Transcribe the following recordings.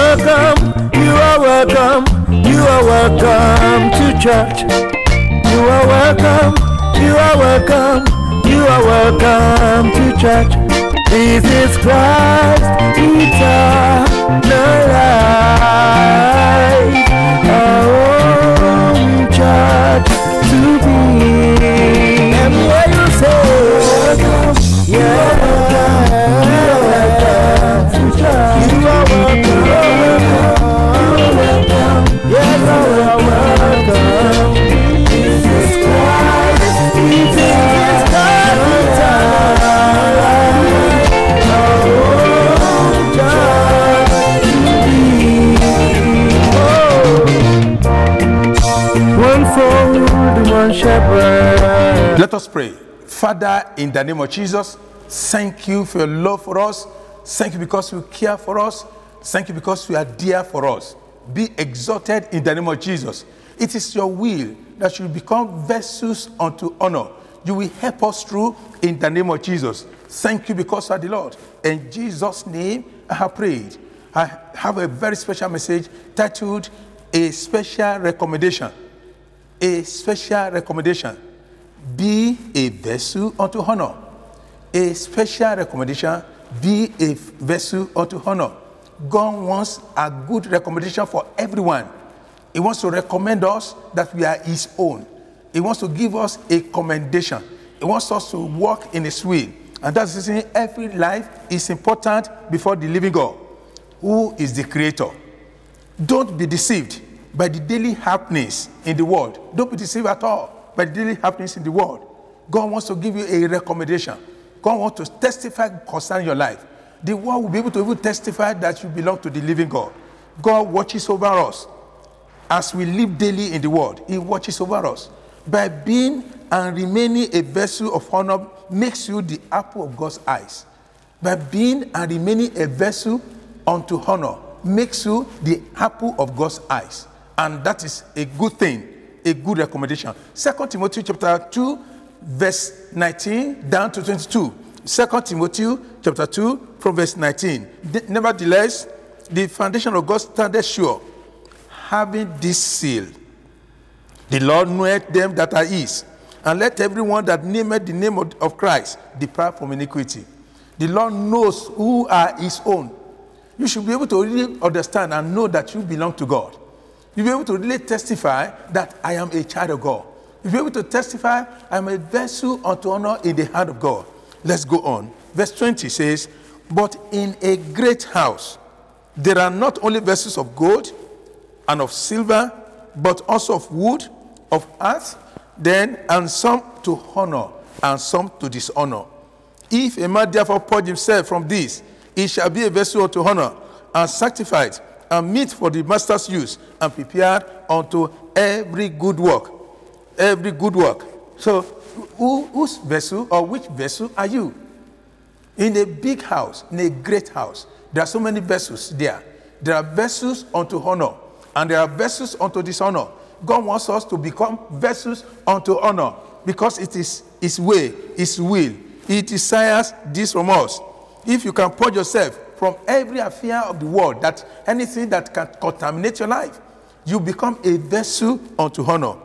welcome, you are welcome, you are welcome to church. You are welcome, you are welcome, you are welcome to church. This is Christ eternal life, our own church to be. Everywhere you say welcome, yeah, welcome to church. You are welcome, yes, you are welcome. This is Christ eternal life, our own church to be. One fold, one shepherd. Let us pray. Father, in the name of Jesus, thank you for your love for us. Thank you because you care for us. Thank you because you are dear for us. Be exalted in the name of Jesus. It is your will that you become vessels unto honor. You will help us through in the name of Jesus. Thank you because you are the Lord. In Jesus' name, I have prayed. I have a very special message titled, A Special Recommendation. A special recommendation. Be a vessel unto honor. A special recommendation. Be a vessel unto honor. God wants a good recommendation for everyone. He wants to recommend us that we are his own. He wants to give us a commendation. He wants us to walk in his will. And that's the reason every life is important before the living God, who is the creator. Don't be deceived by the daily happenings in the world. Don't be deceived at all by the daily happenings in the world. God wants to give you a recommendation. God wants to testify concerning your life. The world will be able to even testify that you belong to the living God. God watches over us as we live daily in the world. He watches over us. By being and remaining a vessel of honor makes you the apple of God's eyes. By being and remaining a vessel unto honor makes you the apple of God's eyes. And that is a good thing, a good recommendation. 2 Timothy chapter 2, verse 19 down to 22. 2 Timothy chapter 2 from verse 19. Nevertheless, the foundation of God standeth sure, having this seal. The Lord knoweth them that are his, and let everyone that nameth the name of Christ depart from iniquity. The Lord knows who are his own. You should be able to really understand and know that you belong to God. You'll be able to really testify that I am a child of God. You'll be able to testify I am a vessel unto honor in the hand of God. Let's go on. Verse 20 says, but in a great house there are not only vessels of gold and of silver, but also of wood, of earth, and some to honor and some to dishonor. If a man therefore purge himself from this, he shall be a vessel unto honor, and sanctified, and meet for the master's use, and prepared unto every good work. Every good work. So, whose vessel or which vessel are you? In a big house, in a great house, there are so many vessels there. There are vessels unto honor, and there are vessels unto dishonor. God wants us to become vessels unto honor because it is his way, his will. He desires this from us. If you can purge yourself from every affair of the world, that anything that can contaminate your life, you become a vessel unto honor.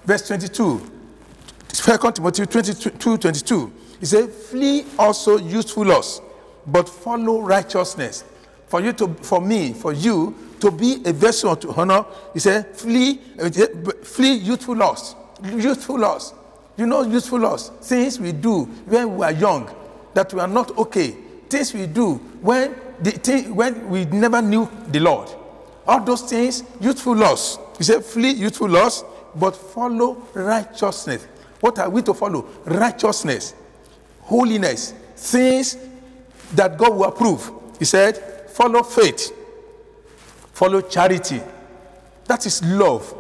Verse 22, 2 Timothy 22:22. He said, flee also youthful lust, but follow righteousness. For you to be a vessel unto honor, he said, flee youthful lust. Youthful lust. You know youthful lust. Things we do when we are young, that we are not okay. Things we do when we never knew the Lord. All those things, youthful lust. He said, flee youthful lust, but follow righteousness. What are we to follow? Righteousness, holiness, things that God will approve. He said, follow faith, follow charity. That is love.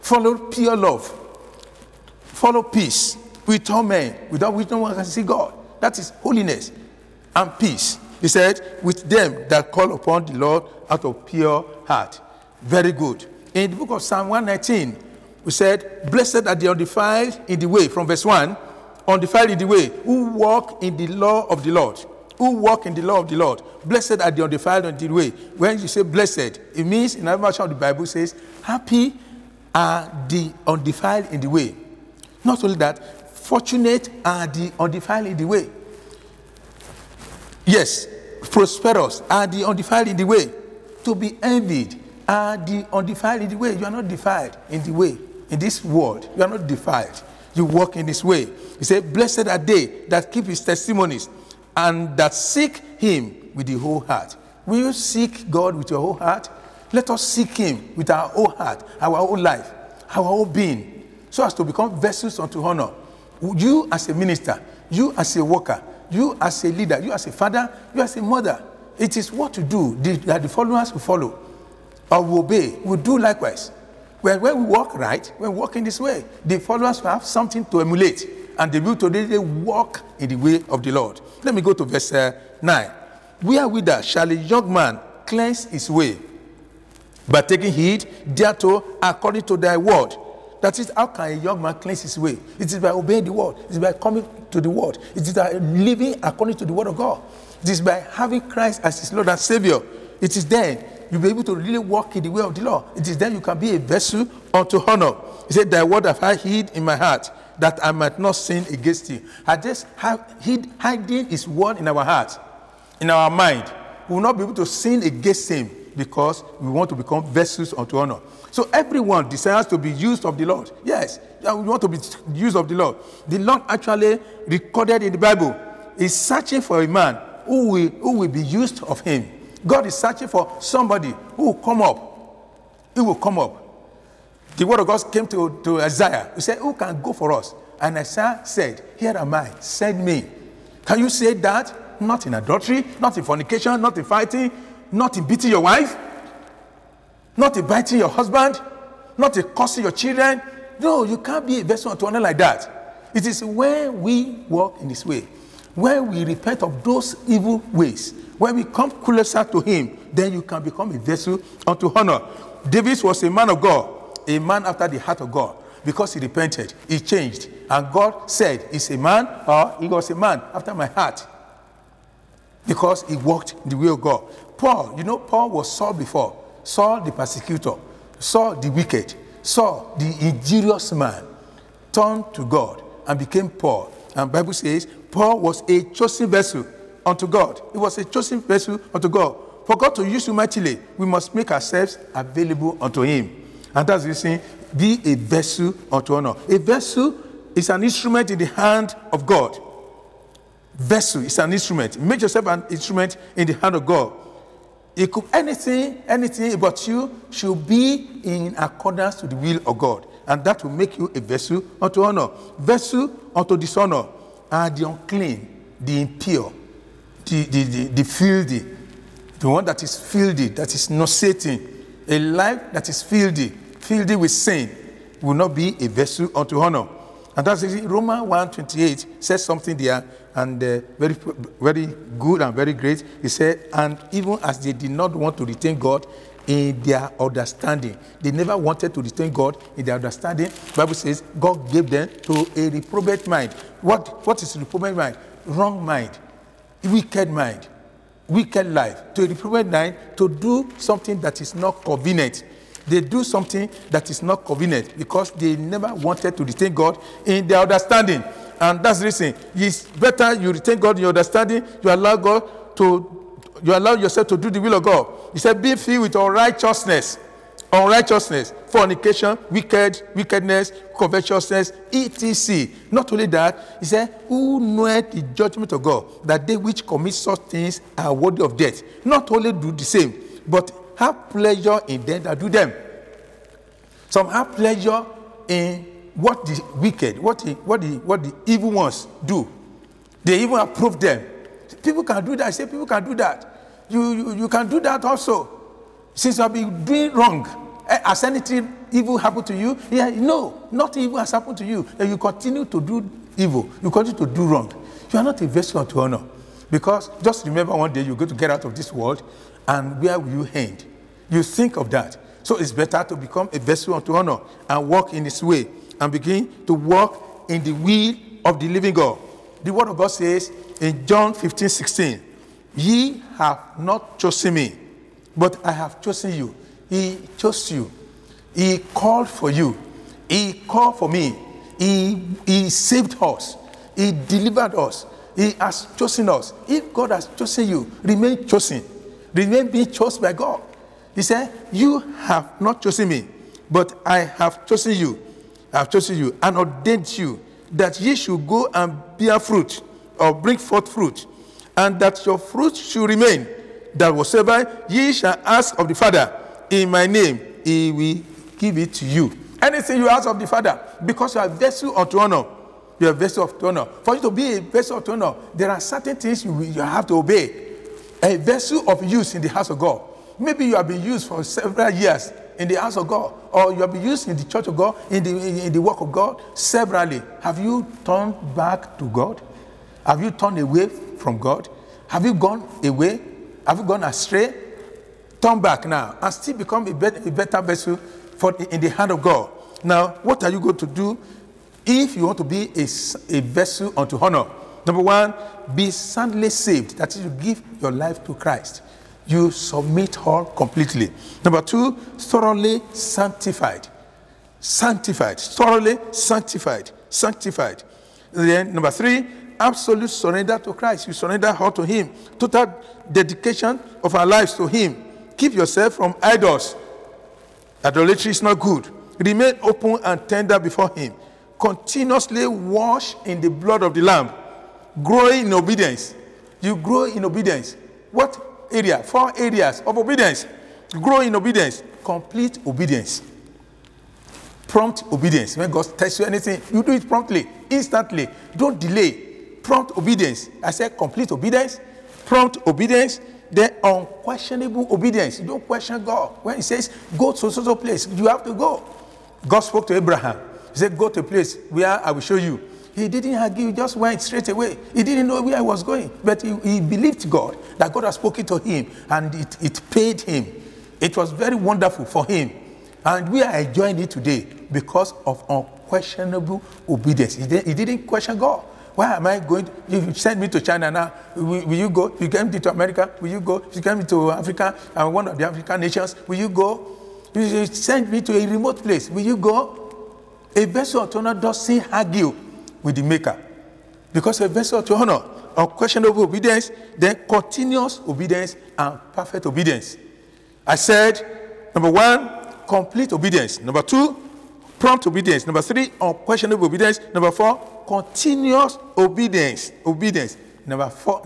Follow pure love. Follow peace with all men, without which no one can see God. That is holiness and peace. He said, with them that call upon the Lord out of pure heart. Very good. In the book of Psalm 119, we said, blessed are the undefiled in the way, from verse 1, undefiled in the way, who walk in the law of the Lord. Who walk in the law of the Lord. Blessed are the undefiled in the way. When you say blessed, it means in another version of the Bible says, happy are the undefiled in the way. Not only that, fortunate are the undefiled in the way. Yes, prosperous are the undefiled in the way. To be envied are the undefiled in the way. You are not defiled in the way. In this world, you are not defiled. You walk in this way. He said, blessed are they that keep his testimonies and that seek him with the whole heart. Will you seek God with your whole heart? Let us seek him with our whole heart, our whole life, our whole being, so as to become vessels unto honor. You as a minister, you as a worker, you as a leader, you as a father, you as a mother. It is what to do that the followers will follow or will obey, will do likewise. When we walk right, when we walk in this way, the followers will have something to emulate, and they will today walk in the way of the Lord. Let me go to verse 9. Wherewith shall a young man cleanse his way? By taking heed thereto according to thy word. That is, how can a young man cleanse his way? It is by obeying the word. It is by coming to the word. It is by living according to the word of God. It is by having Christ as his Lord and Savior. It is then you'll be able to really walk in the way of the Lord. It is then you can be a vessel unto honor. He said, thy word have I hid in my heart, that I might not sin against you. I just hiding his word in our heart, in our mind. We will not be able to sin against him because we want to become vessels unto honor. So everyone desires to be used of the Lord. Yes, we want to be used of the Lord. The Lord actually recorded in the Bible is searching for a man who will be used of him. God is searching for somebody who will come up. He will come up. The word of God came to Isaiah. He said, who can go for us? And Isaiah said, here am I, send me. Can you say that? Not in adultery, not in fornication, not in fighting, not in beating your wife, not in biting your husband, not in cursing your children. No, you can't be a vessel unto honor like that. It is when we walk in this way, when we repent of those evil ways, when we come closer to him, then you can become a vessel unto honor. David was a man of God, a man after the heart of God, because he repented, he changed, and God said, he's a man, or he was a man after my heart, because he walked the way of God. Paul, you know, Paul was Saul before. Saul the persecutor, Saul the wicked, Saul the injurious man, turned to God and became Paul. And the Bible says Paul was a chosen vessel unto God. He was a chosen vessel unto God. For God to use you mightily, we must make ourselves available unto him. And that's the reason, be a vessel unto honor. A vessel is an instrument in the hand of God. Vessel is an instrument. Make yourself an instrument in the hand of God. It could anything about you should be in accordance to the will of God. And that will make you a vessel unto honor. Vessel unto dishonor are the unclean, the impure, the filthy, the one that is filthy, that is nauseating. A life that is filthy with sin, will not be a vessel unto honor. And that's Romans 1:28 says something there, and very, very good and very great. He said, and even as they did not want to retain God in their understanding, they never wanted to retain God in their understanding. The Bible says God gave them to a reprobate mind. What is reprobate mind? Wrong mind, wicked life. To a reprobate mind, to do something that is not convenient. They do something that is not convenient because they never wanted to retain God in their understanding. And that's the reason. It's better you retain God in your understanding. You allow yourself to do the will of God. He said, be filled with unrighteousness, fornication, wickedness, covetousness, etc. Not only that, he said, who knoweth the judgment of God, that they which commit such things are worthy of death. Not only do the same, but have pleasure in them that do them. Some have pleasure in what the wicked, what the evil ones do. They even approve them. People can do that. I say people can do that. You can do that also. Since you have been doing wrong, has anything evil happened to you? Yeah, no, nothing evil has happened to you. And you continue to do evil. You continue to do wrong. You are not a vessel unto honor. Because just remember one day you're going to get out of this world, and where will you end? You think of that. So it's better to become a vessel unto honor and walk in his way and begin to walk in the will of the living God. The word of God says in John 15:16, Ye have not chosen me, but I have chosen you. He chose you. He called for you. He called for me. He saved us. He delivered us. He has chosen us. If God has chosen you, remain chosen. Remain being chosen by God. He said, you have not chosen me, but I have chosen you. I have chosen you and ordained you that ye should go and bear fruit, or bring forth fruit, and that your fruit should remain, that whatsoever ye shall ask of the Father in my name, he will give it to you. Anything you ask of the Father, because you are a vessel unto honor. You are a vessel of honor. For you to be a vessel of honor, there are certain things you have to obey. A vessel of use in the house of God. Maybe you have been used for several years in the house of God, or you have been used in the church of God, in the work of God, severally. Have you turned back to God? Have you turned away from God? Have you gone away? Have you gone astray? Turn back now and still become a better vessel in the hand of God. Now, what are you going to do if you want to be a vessel unto honor? Number one, be soundly saved. That is, you give your life to Christ. You submit all completely. Number two, thoroughly sanctified. Sanctified. Thoroughly sanctified. Sanctified. Then number three, absolute surrender to Christ. You surrender all to Him. Total dedication of our lives to Him. Keep yourself from idols. Idolatry is not good. Remain open and tender before Him. Continuously wash in the blood of the Lamb. Grow in obedience. You grow in obedience. What area? 4 areas of obedience. Grow in obedience. Complete obedience. Prompt obedience. When God tells you anything, you do it promptly, instantly. Don't delay. Prompt obedience. I said complete obedience, prompt obedience, then unquestionable obedience. You don't question God. When He says, go to so place, you have to go. God spoke to Abraham. He said, go to a place where I will show you. He didn't argue, he just went straight away. He didn't know where he was going, but he believed God, that God had spoken to him, and it paid him. It was very wonderful for him. And we are enjoying it today because of unquestionable obedience. He didn't question God. Why am I going? If you send me to China now, will you go? If you get me to America, will you go? If you get me to Africa, and one of the African nations, will you go? If you send me to a remote place, will you go? A vessel of honor doesn't argue with the Maker. Because a vessel of honor, unquestionable obedience, then continuous obedience and perfect obedience. I said, number one, complete obedience. Number two, prompt obedience. Number three, unquestionable obedience. Number four, continuous obedience. Number four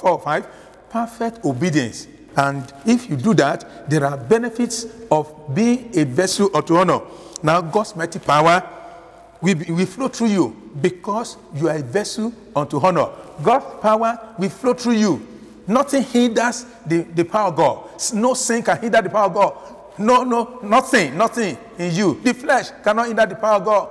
or five, perfect obedience. And if you do that, there are benefits of being a vessel unto honor. Now, God's mighty power will flow through you because you are a vessel unto honor. God's power will flow through you. Nothing hinders the power of God. No sin can hinder the power of God. Nothing in you. The flesh cannot hinder the power of God.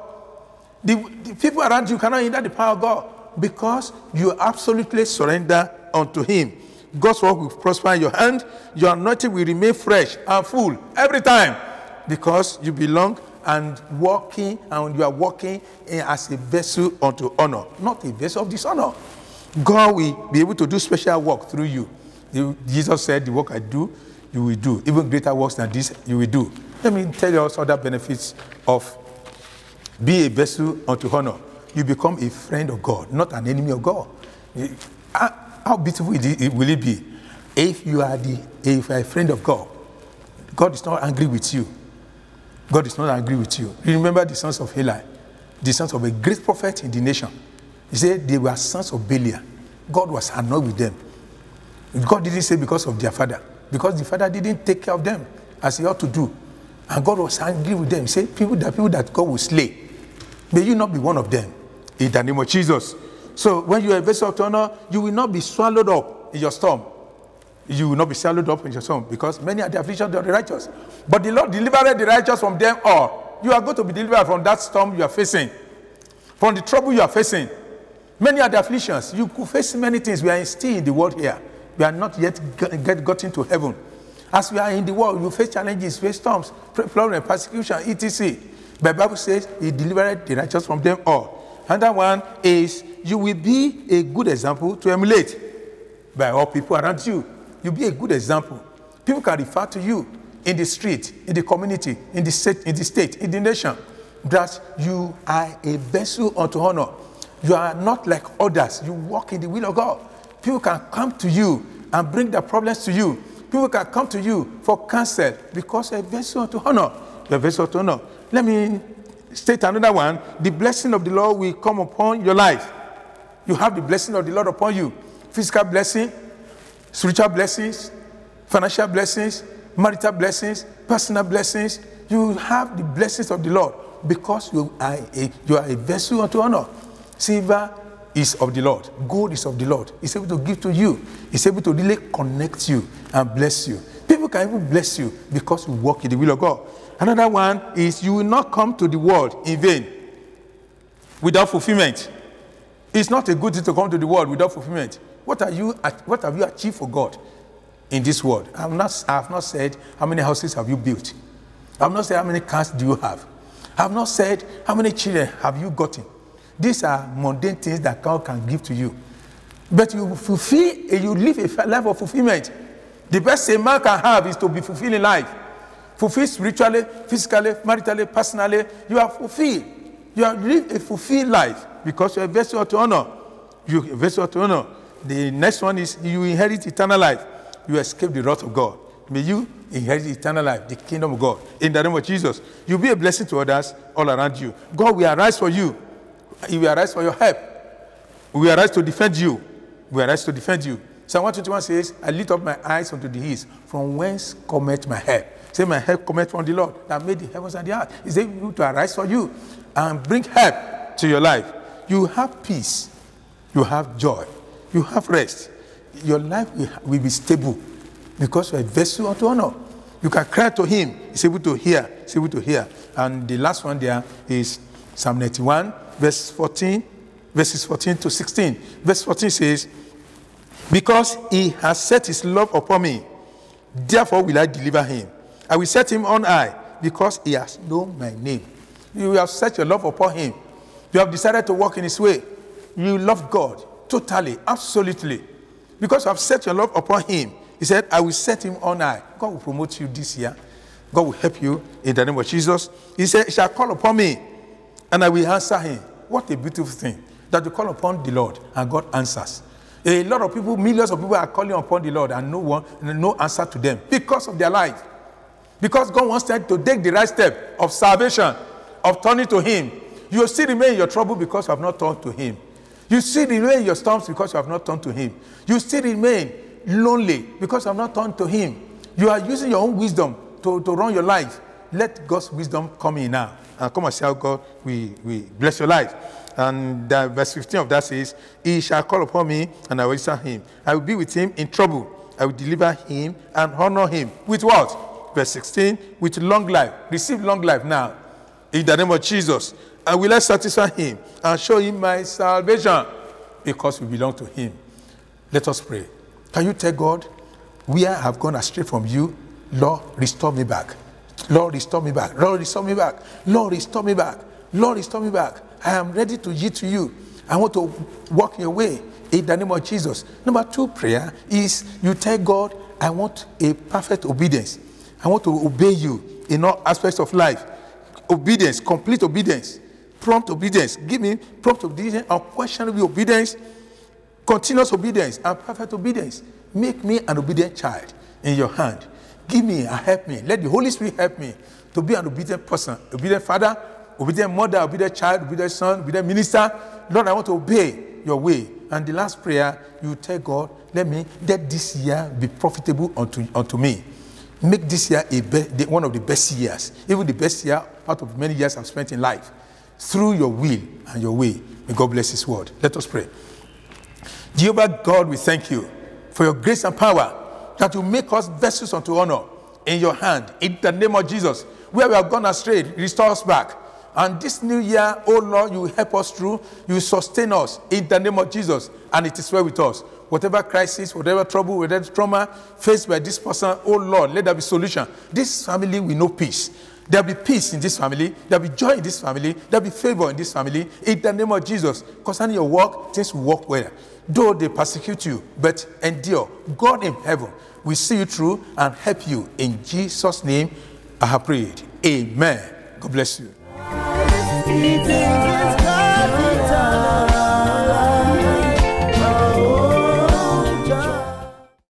The people around you cannot hinder the power of God because you absolutely surrender unto Him. God's work will prosper in your hand. Your anointing will remain fresh and full every time because you belong and you are walking as a vessel unto honor, not a vessel of dishonor. God will be able to do special work through you. Jesus said, the work I do, you will do. Even greater works than this, you will do. Let me tell you also other benefits of being a vessel unto honor. You become a friend of God, not an enemy of God. How beautiful will it be if you are a friend of God? God is not angry with you. God is not angry with you. You remember the sons of Eli, the sons of a great prophet in the nation. He said they were sons of Belial. God was annoyed with them. God didn't say because of their father, because the father didn't take care of them as he ought to do. And God was angry with them. He said, people that God will slay, may you not be one of them. In the name of Jesus. So when you are a vessel of honor, you will not be swallowed up in your storm. You will not be swallowed up in your storm, because many are the afflictions of the righteous. But the Lord delivered the righteous from them all. You are going to be delivered from that storm you are facing, from the trouble you are facing. Many are the afflictions. You could face many things. We are still in the world here. We are not yet gotten to heaven. As we are in the world, you face challenges, face storms, problems, persecution, etc. But the Bible says He delivered the righteous from them all. Another one is you will be a good example to emulate. by all people around you. You'll be a good example. People can refer to you in the street, in the community, in the state, in the nation, that you are a vessel unto honor. You are not like others. You walk in the will of God. People can come to you and bring their problems to you. People can come to you for counsel because you're a vessel unto honor. You're a vessel unto honor. Let me state another one. The blessing of the Lord will come upon your life. You have the blessing of the Lord upon you. Physical blessing, spiritual blessings, financial blessings, marital blessings, personal blessings. You have the blessings of the Lord because you are a vessel unto honor. Silver is of the Lord. Gold is of the Lord. He's able to give to you. He's able to really connect you and bless you. People can even bless you because you walk in the will of God. Another one is you will not come to the world in vain without fulfillment. It's not a good thing to come to the world without fulfillment. What have you achieved for God in this world? I have not said how many houses have you built. I have not said how many cars do you have. I have not said how many children have you gotten. These are mundane things that God can give to you. But you live a life of fulfillment. The best a man can have is to be fulfilled in life. Fulfilled spiritually, physically, maritally, personally. You are fulfilled. You have lived a fulfilled life because you are a vessel to honor. You are a vessel to honor. The next one is you inherit eternal life. You escape the wrath of God. May you inherit eternal life, the kingdom of God. In the name of Jesus, you'll be a blessing to others all around you. God will arise for you. He will arise for your help. We will arise to defend you. We will arise to defend you. Psalm 121 says, I lift up my eyes unto the hills, from whence cometh my help. Say, my help cometh from the Lord that made the heavens and the earth. He's able to arise for you and bring help to your life. You have peace. You have joy. You have rest. Your life will be stable because you're a vessel unto honor. You can cry to him. He's able to hear. He's able to hear. And the last one there is Psalm 91, verses 14 to 16. Verse 14 says, because he has set his love upon me, therefore will I deliver him. I will set him on high because he has known my name. You have set your love upon him. You have decided to walk in his way. You love God totally, absolutely. Because you have set your love upon him, he said, I will set him on high. God will promote you this year. God will help you in the name of Jesus. He said, he shall call upon me and I will answer him. What a beautiful thing that you call upon the Lord and God answers. A lot of people, millions of people are calling upon the Lord and no answer to them because of their life. Because God wants them to take the right step of salvation, of turning to him. You will still remain in your trouble because you have not turned to him. You still remain in your storms because you have not turned to him. You still remain lonely because you have not turned to him. You are using your own wisdom to run your life. Let God's wisdom come in now. And come and see how God we bless your life. And verse 15 of that says, he shall call upon me and I will answer him. I will be with him in trouble. I will deliver him and honor him. With what? Verse 16, with long life. Receive long life now. In the name of Jesus. I will satisfy him and show him my salvation because we belong to him. Let us pray. Can you tell God, where I have gone astray from you, Lord, restore me back. Lord, restore me back. Lord, restore me back. Lord, restore me back. Lord, restore me back. I am ready to yield to you. I want to walk your way in the name of Jesus. Number 2 prayer is you tell God, I want a perfect obedience. I want to obey you in all aspects of life. Obedience, complete obedience, prompt obedience. Give me prompt obedience, unquestionable obedience, continuous obedience, and perfect obedience. Make me an obedient child in your hand. Give me and help me. Let the Holy Spirit help me to be an obedient person, obedient father, obedient mother, obedient child, obedient son, obedient minister. Lord, I want to obey your way. And the last prayer, you tell God, let this year be profitable unto me. Make this year one of the best years, even the best year out of many years I've spent in life, through your will and your way. May God bless his word. Let us pray. Jehovah God, we thank you for your grace and power that you make us vessels unto honor in your hand. In the name of Jesus, where we have gone astray, restore us back. And this new year, oh Lord, you will help us through. You will sustain us in the name of Jesus. And it is well with us. Whatever crisis, whatever trouble, whatever trauma faced by this person, oh Lord, let there be solution. This family will know peace. There'll be peace in this family. There'll be joy in this family. There'll be favor in this family. In the name of Jesus. Concerning your work, things will work well. Though they persecute you, but endure. God in heaven will see you through and help you. In Jesus' name, I have prayed. Amen. God bless you.